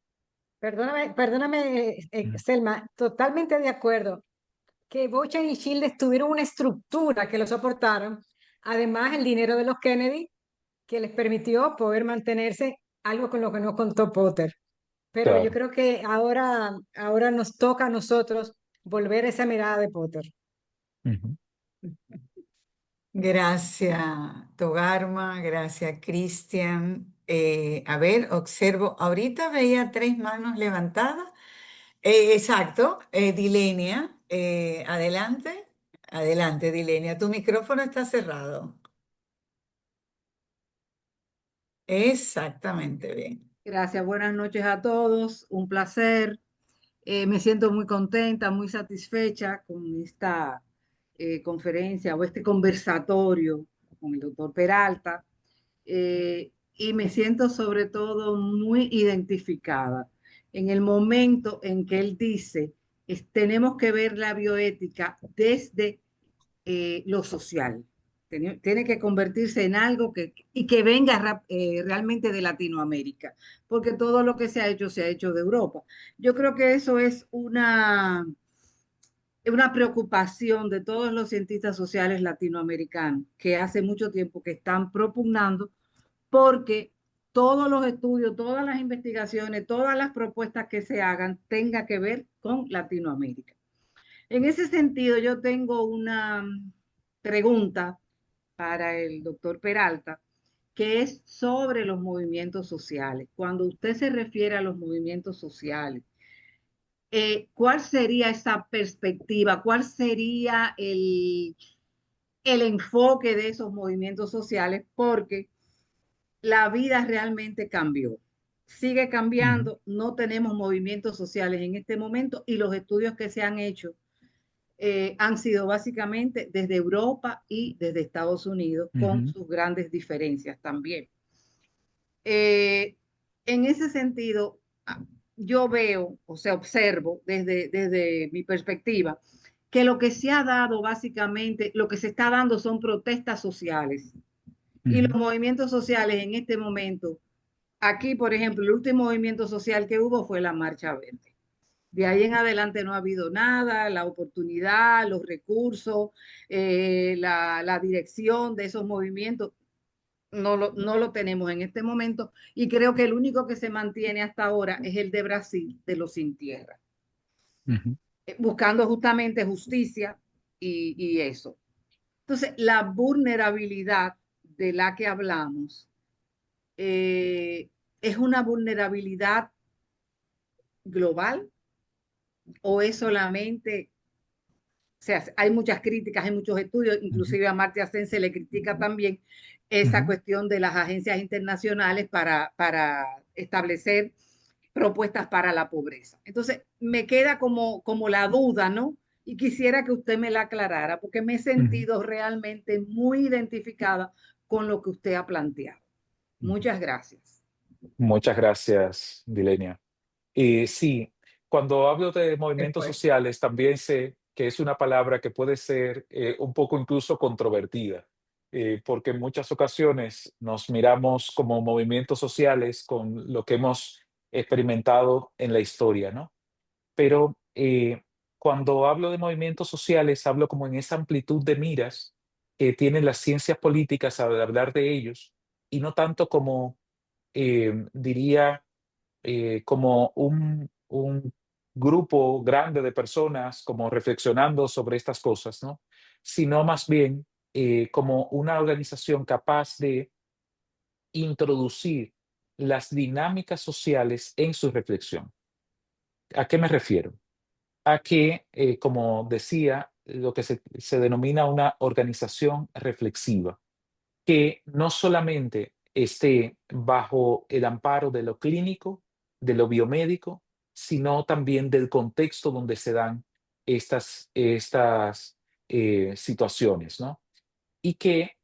Perdóname, ujú. Selma, totalmente de acuerdo. Que Bochan y Childress tuvieron una estructura que lo soportaron, además el dinero de los Kennedy, que les permitió poder mantenerse, algo con lo que no contó Potter. Pero yo Claro. creo que ahora nos toca a nosotros volver a esa mirada de Potter. Ujú, Gracias, Togarma, gracias, Cristian. A ver, observo, ahorita veía tres manos levantadas. Exacto, Dilenia, adelante, adelante, Dilenia, tu micrófono está cerrado. Exactamente bien. Gracias, buenas noches a todos, un placer. Me siento muy contenta, muy satisfecha con esta conferencia o este conversatorio con el doctor Peralta y me siento sobre todo muy identificada. en el momento en que él dice, tenemos que ver la bioética desde lo social. Tiene que convertirse en algo y que venga realmente de Latinoamérica, porque todo lo que se ha hecho de Europa. Yo creo que eso es una preocupación de todos los cientistas sociales latinoamericanos que hace mucho tiempo que están propugnando porque todos los estudios, todas las investigaciones, todas las propuestas que se hagan tenga que ver con Latinoamérica. En ese sentido, yo tengo una pregunta para el doctor Peralta, que es sobre los movimientos sociales. Cuando usted se refiere a los movimientos sociales, ¿cuál sería esa perspectiva? ¿Cuál sería el enfoque de esos movimientos sociales? Porque la vida realmente cambió. Sigue Ujú, cambiando, no tenemos movimientos sociales en este momento y los estudios que se han hecho han sido básicamente desde Europa y desde Estados Unidos, con ujú, sus grandes diferencias también. Eh, en ese sentido, yo veo, o sea, observo desde mi perspectiva, que lo que se ha dado básicamente, lo que se está dando son protestas sociales. Y los ujú, movimientos sociales en este momento, aquí, por ejemplo, el último movimiento social que hubo fue la Marcha Verde. De ahí en adelante no ha habido nada, la oportunidad, los recursos, la dirección de esos movimientos, no lo tenemos en este momento y creo que el único que se mantiene hasta ahora es el de Brasil, de los sin tierra, ujú, buscando justamente justicia y eso. Entonces, la vulnerabilidad de la que hablamos eh, es una vulnerabilidad global o es solamente, o sea, hay muchas críticas, hay muchos estudios, ujú, inclusive a Amartya Sen se le critica también esa ujú, cuestión de las agencias internacionales para establecer propuestas para la pobreza. Entonces, me queda como la duda, ¿no? Y quisiera que usted me la aclarara, porque me he ujú, sentido realmente muy identificada con lo que usted ha planteado. ujú. Muchas gracias. Muchas gracias, Dilenia. Sí, cuando hablo de movimientos Después. sociales, también sé que es una palabra que puede ser un poco incluso controvertida, porque en muchas ocasiones nos miramos como movimientos sociales con lo que hemos experimentado en la historia, ¿no? Pero cuando hablo de movimientos sociales, hablo como en esa amplitud de miras que tienen las ciencias políticas al hablar de ellos, y no tanto como, diría, como un grupo grande de personas como reflexionando sobre estas cosas, ¿no? Sino más bien como una organización capaz de introducir las dinámicas sociales en su reflexión. ¿A qué me refiero? A que, como decía, lo que se denomina una organización reflexiva, que no solamente esté bajo el amparo de lo clínico, de lo biomédico, sino también del contexto donde se dan estas situaciones, ¿no? Y que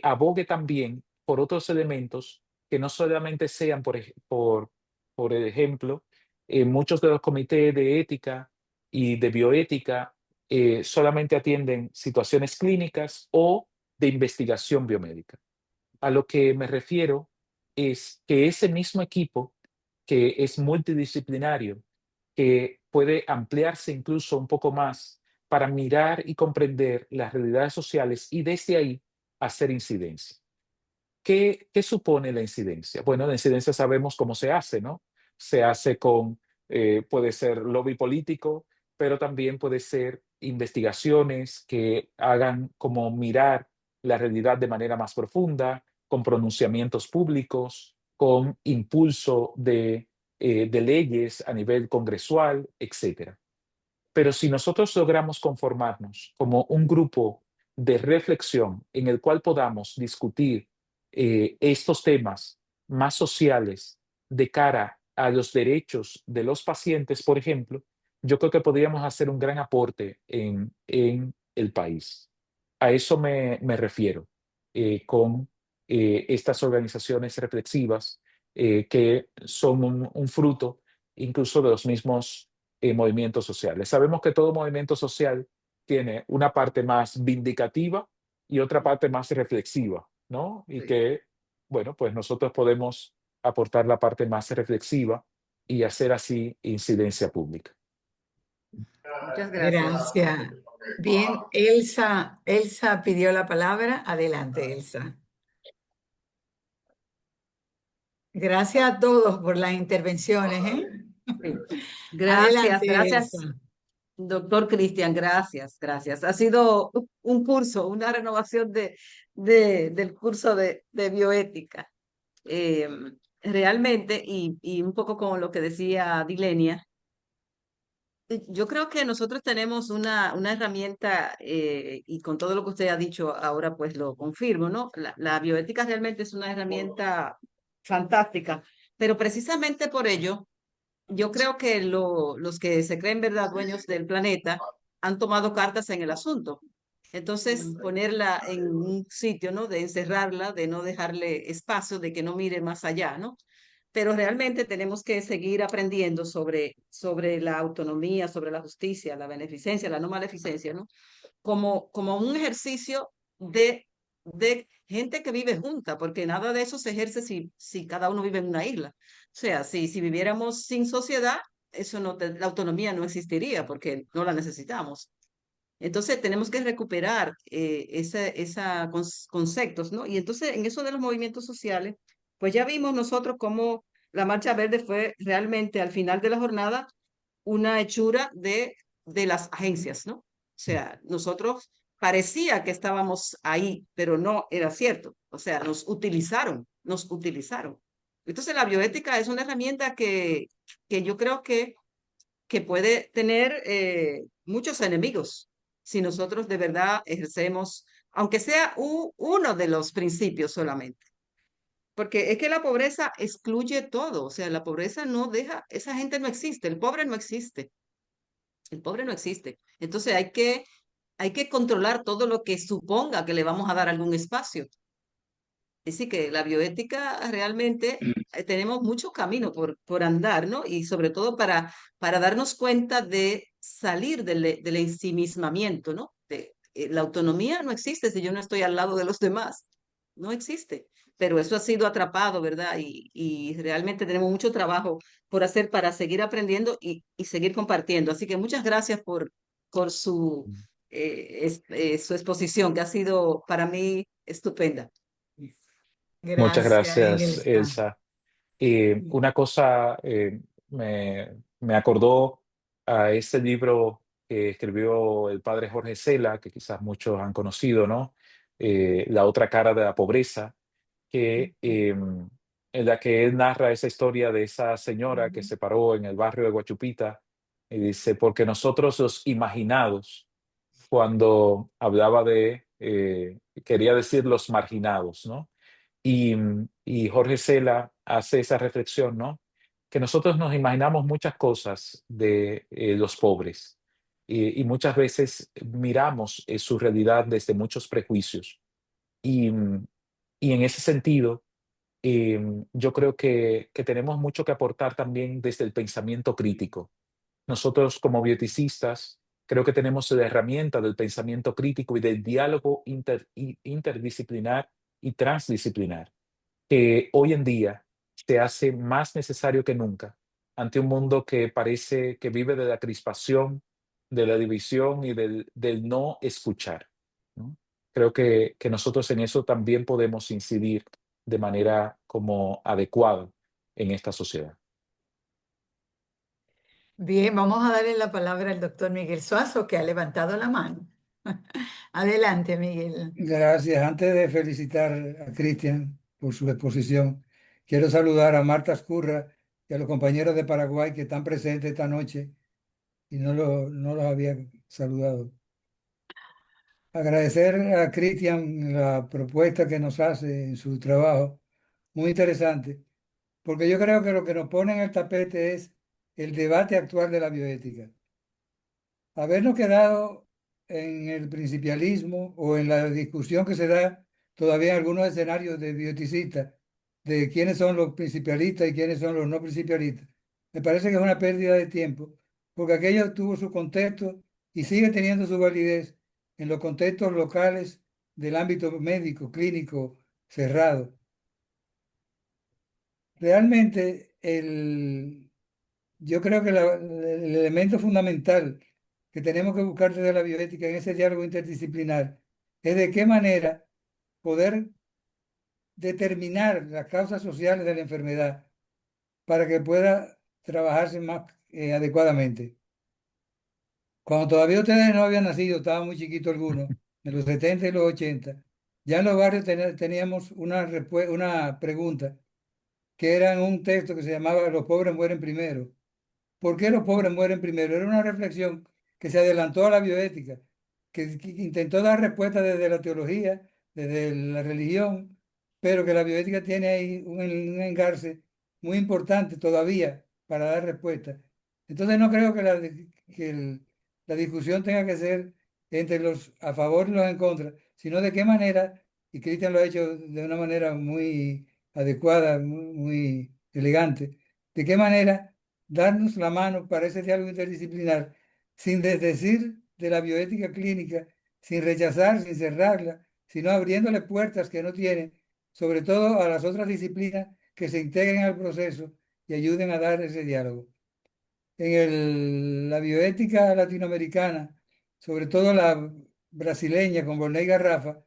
abogue también por otros elementos que no solamente sean, por ejemplo, muchos de los comités de ética y de bioética solamente atienden situaciones clínicas o de investigación biomédica. A lo que me refiero es que ese mismo equipo, que es multidisciplinario, que puede ampliarse incluso un poco más para mirar y comprender las realidades sociales y desde ahí hacer incidencia. ¿Qué supone la incidencia? Bueno, la incidencia sabemos cómo se hace, ¿no? Se hace con, puede ser lobby político, pero también puede ser investigaciones que hagan como mirar la realidad de manera más profunda, con pronunciamientos públicos, con impulso de leyes a nivel congresual, etcétera. Pero si nosotros logramos conformarnos como un grupo de reflexión en el cual podamos discutir estos temas más sociales de cara a los derechos de los pacientes, por ejemplo, yo creo que podríamos hacer un gran aporte en el país. A eso me refiero con estas organizaciones reflexivas que son un fruto incluso de los mismos movimientos sociales. Sabemos que todo movimiento social tiene una parte más vindicativa y otra parte más reflexiva, ¿no? Y Sí. que, bueno, pues nosotros podemos aportar la parte más reflexiva y hacer así incidencia pública. Muchas gracias. Gracias. Bien, Elsa pidió la palabra. Adelante, Elsa. Gracias a todos por las intervenciones, ¿eh? Sí. Gracias, Adelante, Elsa. gracias, doctor Cristian, gracias, gracias. Ha sido un curso, una renovación del curso de bioética. Eh, Realmente, y un poco con lo que decía Dilenia, yo creo que nosotros tenemos una herramienta, y con todo lo que usted ha dicho ahora, pues lo confirmo, ¿no? La bioética realmente es una herramienta fantástica, pero precisamente por ello, yo creo que los que se creen verdad dueños del planeta han tomado cartas en el asunto. Entonces, ponerla en un sitio, ¿no? De encerrarla, de no dejarle espacio, de que no mire más allá, ¿no? Pero realmente tenemos que seguir aprendiendo sobre la autonomía, sobre la justicia, la beneficencia, la no maleficencia, ¿no? Como un ejercicio de gente que vive junta, porque nada de eso se ejerce si cada uno vive en una isla. O sea, si viviéramos sin sociedad, eso no la autonomía no existiría porque no la necesitamos. Entonces tenemos que recuperar esa conceptos, ¿no? Y entonces en eso de los movimientos sociales, pues ya vimos nosotros cómo la Marcha Verde fue realmente al final de la jornada una hechura de las agencias, ¿no? O sea, nosotros parecía que estábamos ahí, pero no era cierto. O sea, nos utilizaron, nos utilizaron. Entonces la bioética es una herramienta que yo creo que puede tener muchos enemigos si nosotros de verdad ejercemos, aunque sea uno de los principios solamente. Porque es que la pobreza excluye todo, o sea, la pobreza no deja, esa gente no existe, el pobre no existe, el pobre no existe. Entonces hay que controlar todo lo que suponga que le vamos a dar algún espacio. Así que la bioética realmente tenemos mucho camino por andar, ¿no? Y sobre todo para darnos cuenta de salir del ensimismamiento, ¿no? La autonomía no existe si yo no estoy al lado de los demás, no existe. Pero eso ha sido atrapado, ¿verdad? Y realmente tenemos mucho trabajo por hacer para seguir aprendiendo y seguir compartiendo. Así que muchas gracias por su exposición, que ha sido para mí estupenda. Muchas Gracias, gracias, Elsa. Elsa. Una cosa me acordó a ese libro que escribió el padre Jorge Cela, que quizás muchos han conocido, ¿no? La otra cara de la pobreza, que, en la que él narra esa historia de esa señora que Ujú. se paró en el barrio de Guachupita y dice, porque nosotros los imaginados, cuando hablaba quería decir los marginados, ¿no? Y Jorge Cela hace esa reflexión, ¿no? Que nosotros nos imaginamos muchas cosas de los pobres y muchas veces miramos su realidad desde muchos prejuicios. Y, y en ese sentido, yo creo que tenemos mucho que aportar también desde el pensamiento crítico. Nosotros como bioticistas creo que tenemos la herramienta del pensamiento crítico y del diálogo interdisciplinar y transdisciplinar que hoy en día se hace más necesario que nunca ante un mundo que parece que vive de la crispación, de la división y del no escuchar, ¿no? Creo que nosotros en eso también podemos incidir de manera como adecuada en esta sociedad. Bien, vamos a darle la palabra al doctor Miguel Suazo, que ha levantado la mano. Adelante, Miguel. Gracias. Antes de felicitar a Cristian por su exposición, quiero saludar a Marta Escurra y a los compañeros de Paraguay que están presentes esta noche y no los había saludado. Agradecer a Cristian la propuesta que nos hace en su trabajo, muy interesante, porque yo creo que lo que nos pone en el tapete es el debate actual de la bioética. Habernos quedado en el principialismo o en la discusión que se da todavía en algunos escenarios de bioticistas, de quiénes son los principialistas y quiénes son los no principialistas, me parece que es una pérdida de tiempo, porque aquello tuvo su contexto y sigue teniendo su validez en los contextos locales del ámbito médico, clínico, cerrado. Realmente yo creo que el elemento fundamental que tenemos que buscar desde la bioética en ese diálogo interdisciplinar es de qué manera poder determinar las causas sociales de la enfermedad para que pueda trabajarse más adecuadamente. Cuando todavía ustedes no habían nacido, estaban muy chiquitos algunos, en los 70 y los 80, ya en los barrios teníamos una pregunta que era en un texto que se llamaba Los pobres mueren primero. ¿Por qué los pobres mueren primero? Era una reflexión que se adelantó a la bioética, que intentó dar respuesta desde la teología, desde la religión, pero que la bioética tiene ahí un engarce muy importante todavía para dar respuesta. Entonces no creo que la discusión tenga que ser entre los a favor y los en contra, sino de qué manera, y Cristian lo ha hecho de una manera muy adecuada, muy elegante, de qué manera darnos la mano para ese diálogo interdisciplinar, sin desdecir de la bioética clínica, sin rechazar, sin cerrarla, sino abriéndole puertas que no tiene, sobre todo a las otras disciplinas que se integren al proceso y ayuden a dar ese diálogo. En la bioética latinoamericana, sobre todo la brasileña con Borney Garrafa,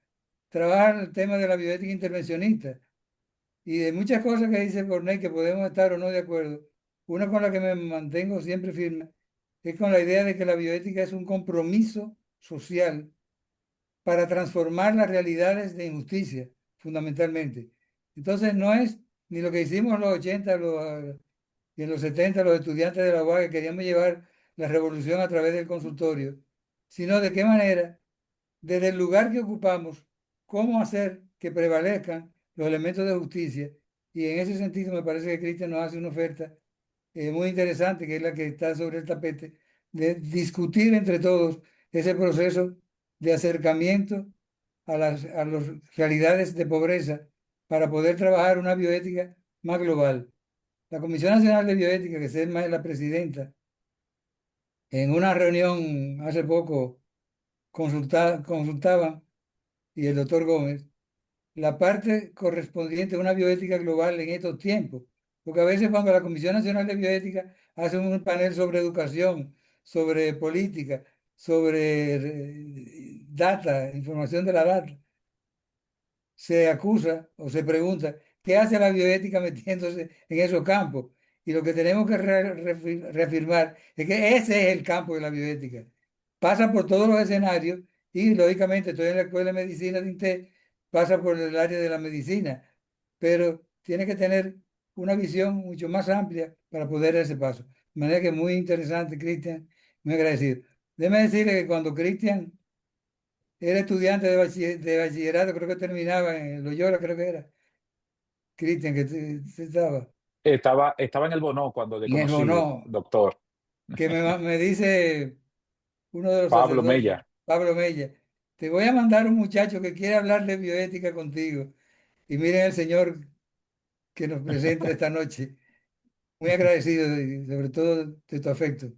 trabajan el tema de la bioética intervencionista y de muchas cosas que dice Borney que podemos estar o no de acuerdo. Una con la que me mantengo siempre firme es con la idea de que la bioética es un compromiso social para transformar las realidades de injusticia, fundamentalmente. Entonces no es ni lo que hicimos en los 80 y en los 70 los estudiantes de la UAG que queríamos llevar la revolución a través del consultorio, sino de qué manera desde el lugar que ocupamos, cómo hacer que prevalezcan los elementos de justicia. Y en ese sentido me parece que Cristian nos hace una oferta muy interesante, que es la que está sobre el tapete, de discutir entre todos ese proceso de acercamiento a las realidades de pobreza para poder trabajar una bioética más global. La Comisión Nacional de Bioética, que es la presidenta, en una reunión hace poco consultaban y el doctor Gómez, la parte correspondiente a una bioética global en estos tiempos. Porque a veces cuando la Comisión Nacional de Bioética hace un panel sobre educación, sobre política, sobre data, información de la data, se acusa o se pregunta qué hace la bioética metiéndose en esos campos. Y lo que tenemos que reafirmar es que ese es el campo de la bioética. Pasa por todos los escenarios y, lógicamente, estoy en la Escuela de Medicina de INTE, pasa por el área de la medicina, pero tiene que tener una visión mucho más amplia para poder dar ese paso. De manera que muy interesante, Cristian, muy agradecido. Déjeme decirle que cuando Cristian era estudiante de bachillerato, creo que terminaba en Loyola, creo que era. Cristian, que estaba Estaba en el Bono cuando le en el conocí, Bono, doctor. que me dice uno de los Pablo sacerdotes, Mella. Pablo Mella, te voy a mandar un muchacho que quiere hablar de bioética contigo. Y miren el Señor que nos presenta esta noche. Muy agradecido y sobre todo de tu afecto.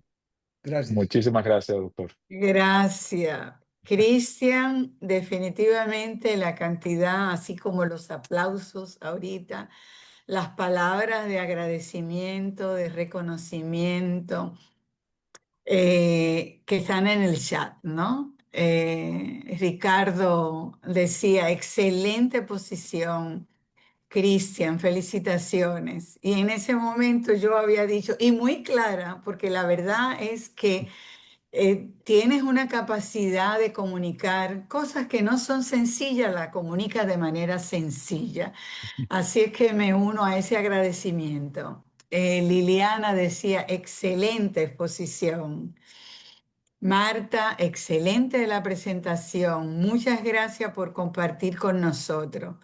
Gracias. Muchísimas gracias, doctor. Gracias. Cristian, definitivamente la cantidad, así como los aplausos ahorita, las palabras de agradecimiento, de reconocimiento, que están en el chat, ¿no? Ricardo decía, excelente posición. Cristian, felicitaciones. Y en ese momento yo había dicho, y muy clara, porque la verdad es que tienes una capacidad de comunicar cosas que no son sencillas, la comunicas de manera sencilla. Así es que me uno a ese agradecimiento. Liliana decía, excelente exposición. Marta, excelente la presentación. Muchas gracias por compartir con nosotros.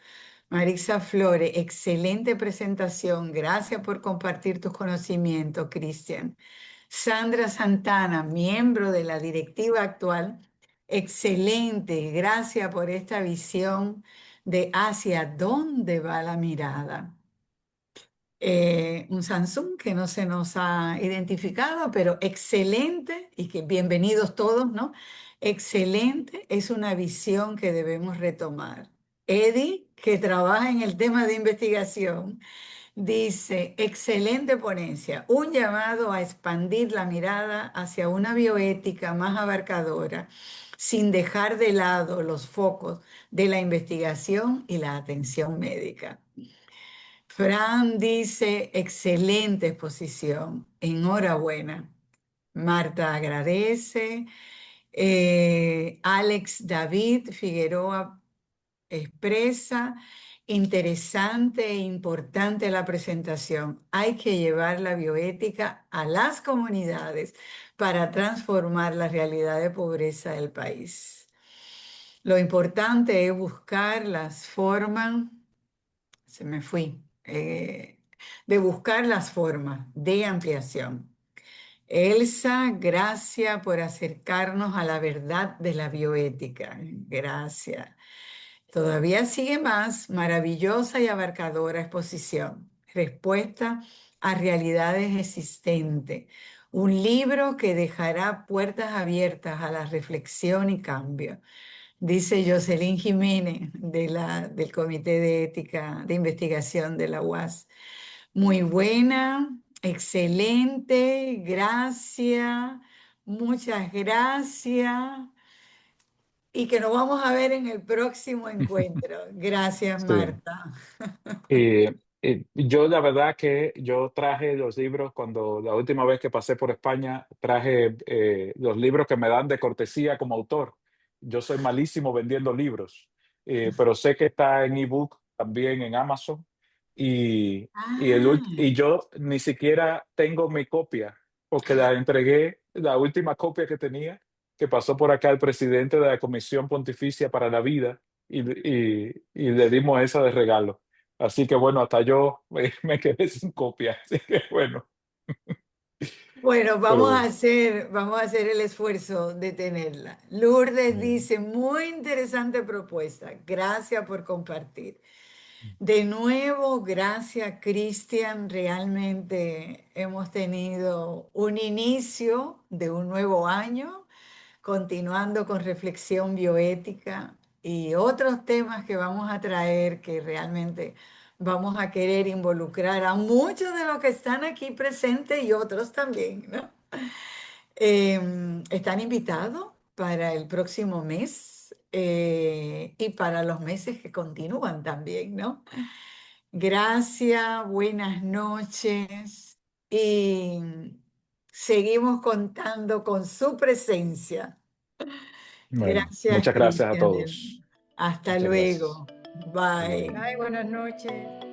Marisa Flores, excelente presentación. Gracias por compartir tus conocimientos, Cristian. Sandra Santana, miembro de la directiva actual, excelente. Gracias por esta visión de hacia dónde va la mirada. un Samsung que no se nos ha identificado, pero excelente y que bienvenidos todos, ¿no? Excelente, es una visión que debemos retomar. Eddie, que trabaja en el tema de investigación, dice, excelente ponencia, un llamado a expandir la mirada hacia una bioética más abarcadora, sin dejar de lado los focos de la investigación y la atención médica. Fran dice, excelente exposición, enhorabuena. Marta agradece. Alex David Figueroa expresa, interesante e importante la presentación. Hay que llevar la bioética a las comunidades para transformar la realidad de pobreza del país. Lo importante es buscar las formas, se me fui, de buscar las formas de ampliación. Elsa, gracias por acercarnos a la verdad de la bioética. Gracias. Todavía sigue más, maravillosa y abarcadora exposición. Respuesta a realidades existentes. Un libro que dejará puertas abiertas a la reflexión y cambio. Dice Jocelyn Jiménez del Comité de Ética de Investigación de la UAS. Muy buena, excelente, gracias, muchas gracias. Y que nos vamos a ver en el próximo encuentro. Gracias, Sí. Marta. Yo la verdad que yo traje los libros cuando la última vez que pasé por España, traje los libros que me dan de cortesía como autor. Yo soy malísimo vendiendo libros, pero sé que está en ebook también en Amazon Ah, y yo ni siquiera tengo mi copia porque la entregué, la última copia que tenía, que pasó por acá el presidente de la Comisión Pontificia para la Vida y le dimos esa de regalo. Así que bueno, hasta yo me quedé sin copia. Así que bueno, bueno, pero bueno. vamos a hacer el esfuerzo de tenerla. Lourdes eh, dice, muy interesante propuesta. Gracias por compartir. De nuevo, gracias, Cristian. Realmente hemos tenido un inicio de un nuevo año, continuando con reflexión bioética y otros temas que vamos a traer que realmente vamos a querer involucrar a muchos de los que están aquí presentes y otros también, ¿no? Están invitados para el próximo mes y para los meses que continúan también, ¿no? Gracias, buenas noches y seguimos contando con su presencia. Bueno, Gracias, muchas gracias a Cristian. todos. Hasta Muchas gracias. luego. Hasta luego. Bye. Ay, buenas noches.